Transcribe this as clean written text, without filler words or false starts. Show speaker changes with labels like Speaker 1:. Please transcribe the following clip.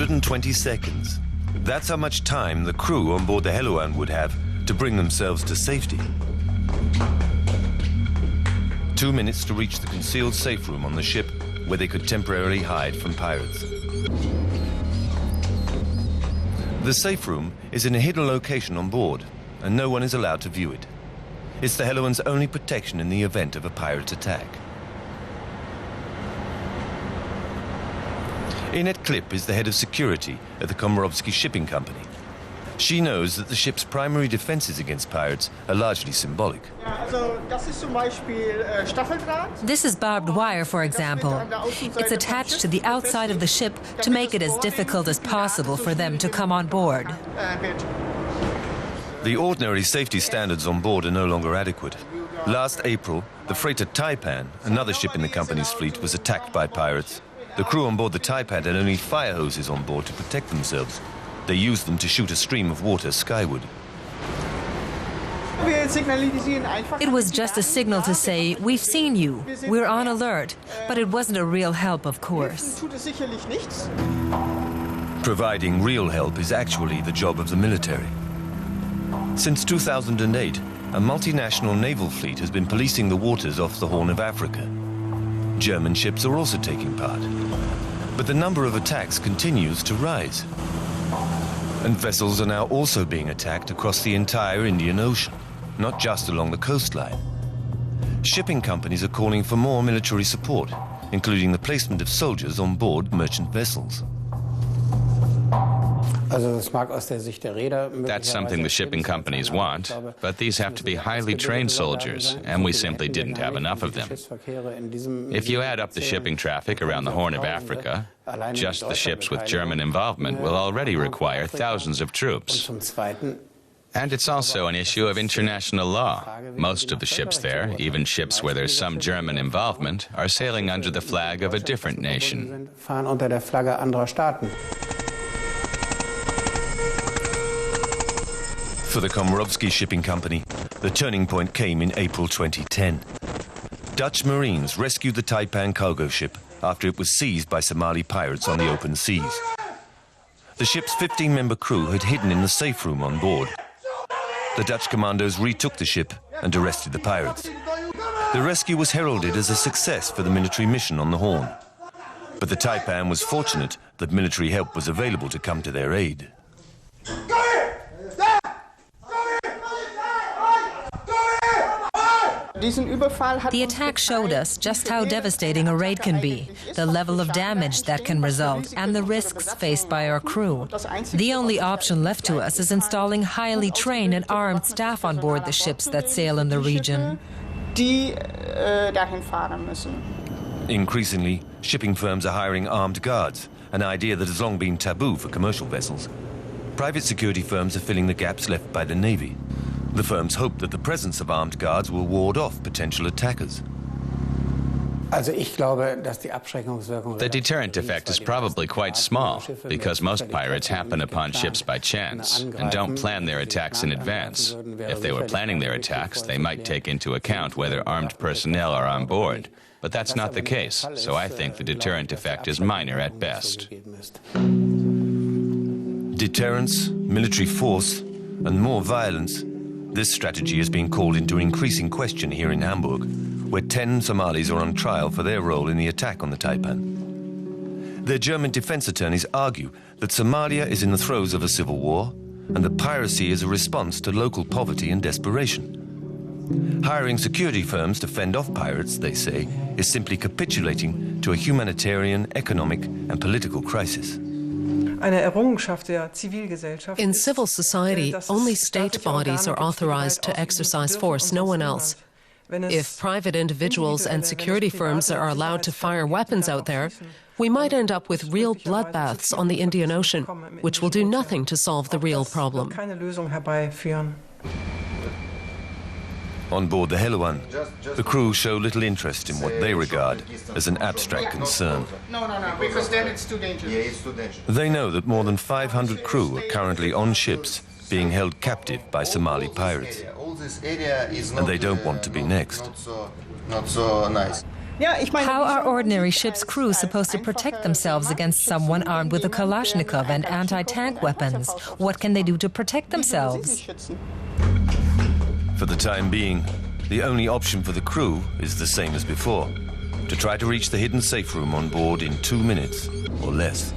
Speaker 1: 120 seconds. That's how much time the crew on board the Helluan would have to bring themselves to safety. 2 minutes to reach the concealed safe room on the ship where they could temporarily hide from pirates. The safe room is in a hidden location on board, and no one is allowed to view it. It's the Helluan's only protection in the event of a pirate attack. Inette Klipp is the head of security at the Komarovsky Shipping Company. She knows that the ship's primary defenses against pirates are largely symbolic.
Speaker 2: This is barbed wire, for example. It's attached to the outside of the ship to make it as difficult as possible for them to come on board.
Speaker 1: The ordinary safety standards on board are no longer adequate. Last April, the freighter Taipan, another ship in the company's fleet, was attacked by pirates. The crew on board the Taipan had only fire hoses on board to protect themselves. They used them to shoot a stream of water skyward.
Speaker 2: It was just a signal to say, we've seen you, we're on alert, but it wasn't a real help, of course.
Speaker 1: Providing real help is actually the job of the military. Since 2008, a multinational naval fleet has been policing the waters off the Horn of Africa. German ships are also taking part. But the number of attacks continues to rise. And vessels are now also being attacked across the entire Indian Ocean, not just along the coastline. Shipping companies are calling for more military support, including the placement of soldiers on board merchant vessels.
Speaker 3: That's something the shipping companies want, but these have to be highly trained soldiers, and we simply didn't have enough of them. If you add up the shipping traffic around the Horn of Africa, just the ships with German involvement will already require thousands of troops. And it's also an issue of international law. Most of the ships there, even ships where there's some German involvement, are sailing under the flag of a different nation.
Speaker 1: For the Komarovsky Shipping Company, the turning point came in April 2010. Dutch Marines rescued the Taipan cargo ship after it was seized by Somali pirates on the open seas. The ship's 15-member crew had hidden in the safe room on board. The Dutch commandos retook the ship and arrested the pirates. The rescue was heralded as a success for the military mission on the Horn. But the Taipan was fortunate that military help was available to come to their aid.
Speaker 2: The attack showed us just how devastating a raid can be, the level of damage that can result, and the risks faced by our crew. The only option left to us is installing highly trained and armed staff on board the ships that sail in the region.
Speaker 1: Increasingly, shipping firms are hiring armed guards, an idea that has long been taboo for commercial vessels. Private security firms are filling the gaps left by the Navy. The firms hope that the presence of armed guards will ward off potential attackers.
Speaker 3: The deterrent effect is probably quite small, because most pirates happen upon ships by chance and don't plan their attacks in advance. If they were planning their attacks, they might take into account whether armed personnel are on board. But that's not the case, so I think the deterrent effect is minor at best.
Speaker 1: Deterrence, military force, and more violence. This strategy has been called into increasing question here in Hamburg, where 10 Somalis are on trial for their role in the attack on the Taipan. Their German defense attorneys argue that Somalia is in the throes of a civil war and that piracy is a response to local poverty and desperation. Hiring security firms to fend off pirates, they say, is simply capitulating to a humanitarian, economic and political crisis.
Speaker 4: In civil society, only state bodies are authorized to exercise force, no one else. If private individuals and security firms are allowed to fire weapons out there, we might end up with real bloodbaths on the Indian Ocean, which will do nothing to solve the real problem.
Speaker 1: On board the Helluan, the crew show little interest in what they regard as an abstract concern.
Speaker 5: No, because then it's too dangerous.
Speaker 1: They know that more than 500 crew are currently on ships being held captive by Somali pirates. And they don't want to be next.
Speaker 5: Not so nice.
Speaker 2: How are ordinary ship's crews supposed to protect themselves against someone armed with a Kalashnikov and anti-tank weapons? What can they do to protect themselves?
Speaker 1: For the time being, the only option for the crew is the same as before: to try to reach the hidden safe room on board in 2 minutes or less.